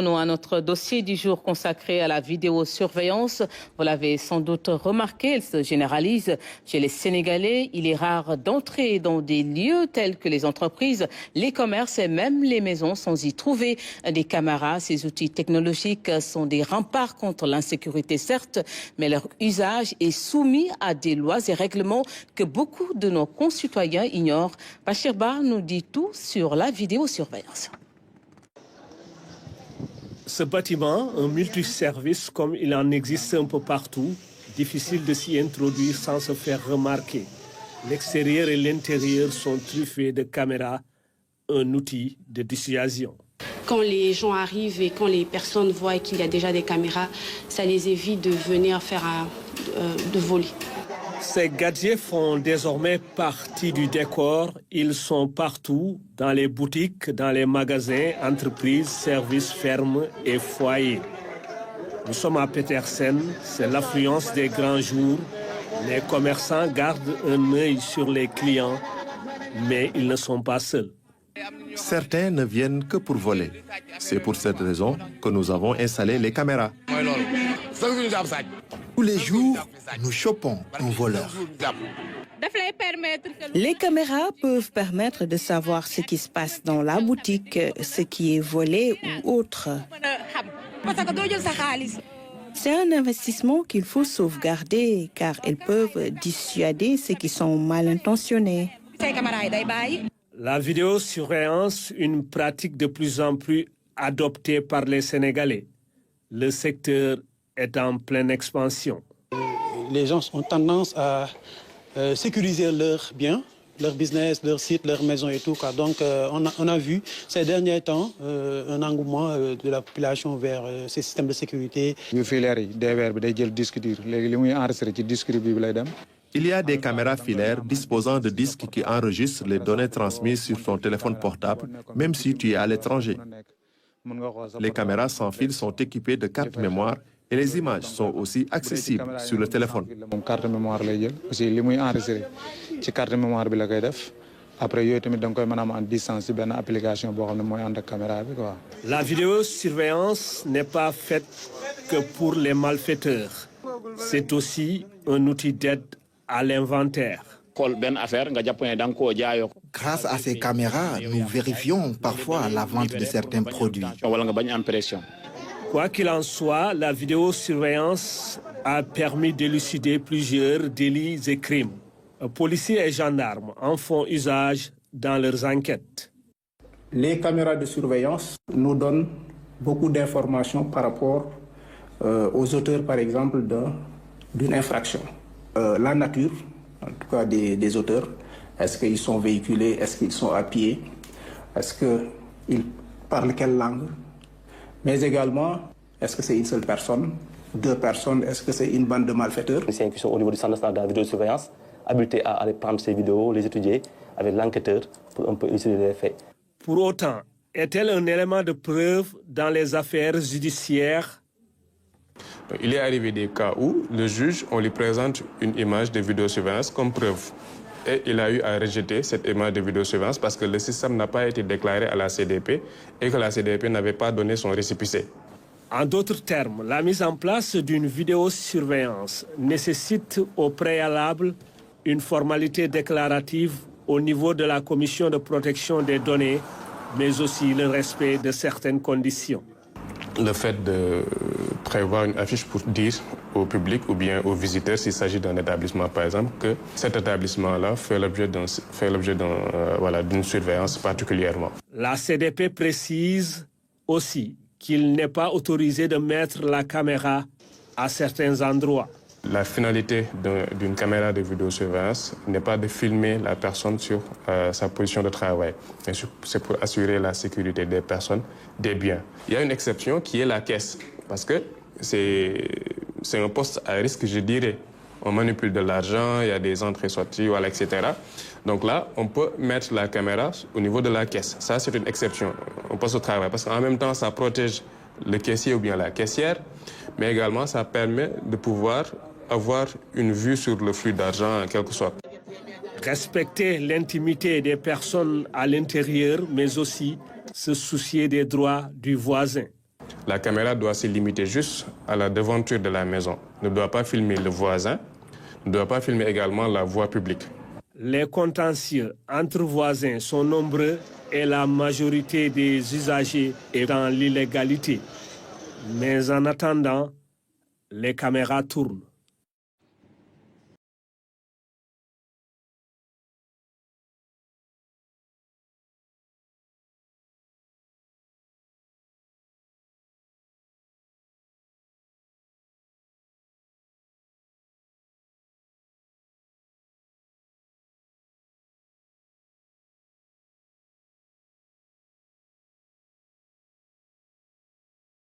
À notre dossier du jour consacré à la vidéosurveillance, vous l'avez sans doute remarqué, elle se généralise chez les Sénégalais. Il est rare d'entrer dans des lieux tels que les entreprises, les commerces et même les maisons sans y trouver des caméras. Ces outils technologiques sont des remparts contre l'insécurité, certes, mais leur usage est soumis à des lois et règlements que beaucoup de nos concitoyens ignorent. Bachir Ba nous dit tout sur la vidéosurveillance. Ce bâtiment, un multiservice comme il en existe un peu partout, difficile de s'y introduire sans se faire remarquer. L'extérieur et l'intérieur sont truffés de caméras, un outil de dissuasion. Quand les gens arrivent et quand les personnes voient qu'il y a déjà des caméras, ça les évite de venir faire de voler. Ces gadgets font désormais partie du décor. Ils sont partout, dans les boutiques, dans les magasins, entreprises, services, fermes et foyers. Nous sommes à Petersen, c'est l'affluence des grands jours. Les commerçants gardent un œil sur les clients, mais ils ne sont pas seuls. Certains ne viennent que pour voler. C'est pour cette raison que nous avons installé les caméras. Tous les jours, nous chopons un voleur. Les caméras peuvent permettre de savoir ce qui se passe dans la boutique, ce qui est volé ou autre. C'est un investissement qu'il faut sauvegarder car elles peuvent dissuader ceux qui sont mal intentionnés. La vidéosurveillance, une pratique de plus en plus adoptée par les Sénégalais. Le secteur est en pleine expansion. Les gens ont tendance à sécuriser leurs biens, leur business, leur site, leur maison et tout. Donc on a vu ces derniers temps un engouement de la population vers ces systèmes de sécurité. Il y a des caméras filaires disposant de disques qui enregistrent les données transmises sur ton téléphone portable, même si tu es à l'étranger. Les caméras sans fil sont équipées de cartes mémoire et les images sont aussi accessibles sur le téléphone. La vidéosurveillance n'est pas faite que pour les malfaiteurs. C'est aussi un outil d'aide à l'inventaire. Grâce à ces caméras, nous vérifions parfois la vente de certains produits. Quoi qu'il en soit, la vidéosurveillance a permis d'élucider plusieurs délits et crimes. Policiers et gendarmes en font usage dans leurs enquêtes. Les caméras de surveillance nous donnent beaucoup d'informations par rapport aux auteurs, par exemple, d'une infraction. La nature, en tout cas des auteurs, est-ce qu'ils sont véhiculés, est-ce qu'ils sont à pied, est-ce qu'ils parlent quelle langue, mais également, est-ce que c'est une seule personne, deux personnes, est-ce que c'est une bande de malfaiteurs? Les techniciens qui sont au niveau du centre national de la vidéosurveillance, habilités à aller prendre ces vidéos, les étudier avec l'enquêteur pour un peu élucider les faits. Pour autant, est-elle un élément de preuve dans les affaires judiciaires? Il est arrivé des cas où le juge, on lui présente une image de vidéosurveillance comme preuve. Et il a eu à rejeter cette image de vidéosurveillance parce que le système n'a pas été déclaré à la CDP et que la CDP n'avait pas donné son récépissé. En d'autres termes, la mise en place d'une vidéosurveillance nécessite au préalable une formalité déclarative au niveau de la Commission de protection des données, mais aussi le respect de certaines conditions. Le fait de prévoir une affiche pour dire au public ou bien aux visiteurs, s'il s'agit d'un établissement par exemple, que cet établissement-là fait l'objet d'une surveillance particulièrement. La CDP précise aussi qu'il n'est pas autorisé de mettre la caméra à certains endroits. La finalité d'une caméra de vidéosurveillance n'est pas de filmer la personne sur sa position de travail, mais c'est pour assurer la sécurité des personnes, des biens. Il y a une exception qui est la caisse, parce que c'est un poste à risque, je dirais. On manipule de l'argent, il y a des entrées-sorties, voilà, etc. Donc là, on peut mettre la caméra au niveau de la caisse. Ça, c'est une exception au poste de travail, parce qu'en même temps, ça protège le caissier ou bien la caissière, mais également, ça permet de pouvoir avoir une vue sur le flux d'argent en quelque sorte. Respecter l'intimité des personnes à l'intérieur, mais aussi se soucier des droits du voisin. La caméra doit se limiter juste à la devanture de la maison, ne doit pas filmer le voisin, ne doit pas filmer également la voie publique. Les contentieux entre voisins sont nombreux et la majorité des usagers est dans l'illégalité. Mais en attendant, les caméras tournent.